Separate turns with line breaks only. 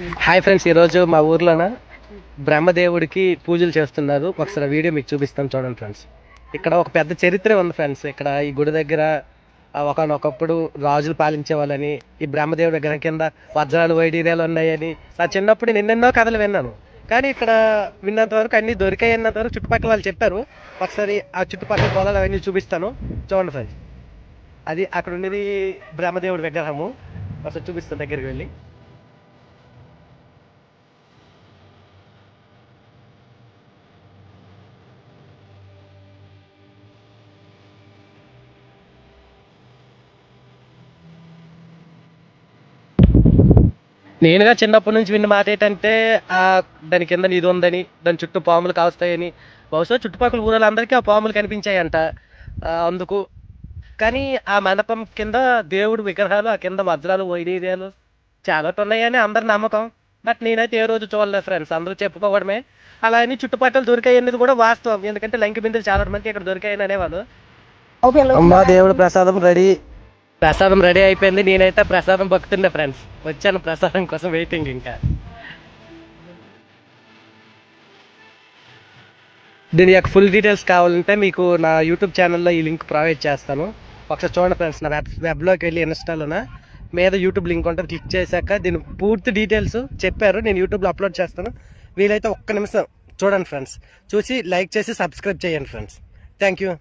Hi friends, ఈరోజు మా ఊర్లోన బ్రహ్మదేవుడికి పూజలు చేస్తున్నారు. ఒకసారి వీడియో మీకు చూపిస్తాను చూడండి ఫ్రెండ్స్. ఇక్కడ ఒక పెద్ద చరిత్ర ఉంది ఫ్రెండ్స్. ఇక్కడ ఈ గుడి దగ్గర ఒకనొకప్పుడు రాజులు పాలించే వాళ్ళని, ఈ బ్రహ్మదేవుడి దగ్గర కింద వజ్రాలు వైడీర్యాలు ఉన్నాయని నా చిన్నప్పుడు ఎన్నెన్నో కథలు విన్నాను. కానీ ఇక్కడ విన్నంత వరకు అన్నీ దొరికాయన్నంత వరకు చుట్టుపక్కల వాళ్ళు చెప్పారు. ఒకసారి ఆ చుట్టుపక్కల పొలాలు అవన్నీ చూపిస్తాను చూడండి ఫ్రెండ్స్. అది అక్కడ ఉండేది బ్రహ్మదేవుడి విగ్రహము. ఒకసారి చూపిస్తాను దగ్గరికి వెళ్ళి. నేనుగా చిన్నప్పటి నుంచి విన్న మాట ఏంటంటే దాని కింద నిధి ఉందని, దాని చుట్టూ పాములు కాస్తాయని. బహుశా చుట్టుపక్కల ఊళ్ళందరికీ ఆ పాములు కనిపించాయంట. అందుకు కానీ ఆ మండపం కింద దేవుడు విగ్రహాలు, ఆ కింద వజ్రాలు వైడూర్యాలు చాలా ఉన్నాయని అందరి నమ్మకం. బట్ నేనైతే ఏ రోజు చూడలేదు ఫ్రెండ్స్, అందరూ చెప్పుకోవడమే. అలా అని చుట్టుపక్కల దొరికాయి అనేది కూడా వాస్తవం. ఎందుకంటే లంకి బిందులు చాలా మంది ఇక్కడ దొరికాయని అనేవాళ్ళు. అమ్మా, దేవుడు ప్రసాదం రెడీ అయిపోయింది. నేనైతే ప్రసాదం భక్తుండే ఫ్రెండ్స్, వచ్చాను ప్రసాదం కోసం వెయిటింగ్. ఇంకా దీని యొక్క ఫుల్ డీటెయిల్స్ కావాలంటే మీకు నా యూట్యూబ్ ఛానల్లో ఈ లింక్ ప్రొవైడ్ చేస్తాను. ఒకసారి చూడండి ఫ్రెండ్స్. నా వెబ్లోకి వెళ్ళి ఇన్స్టాలోన మీద యూట్యూబ్ లింక్ ఉంటుంది. క్లిక్ చేశాక దీని పూర్తి డీటెయిల్స్ చెప్పారు. నేను యూట్యూబ్లో అప్లోడ్ చేస్తాను. వీలైతే ఒక్క నిమిషం చూడండి ఫ్రెండ్స్, చూసి లైక్ చేసి సబ్స్క్రైబ్ చేయండి ఫ్రెండ్స్. Thank you.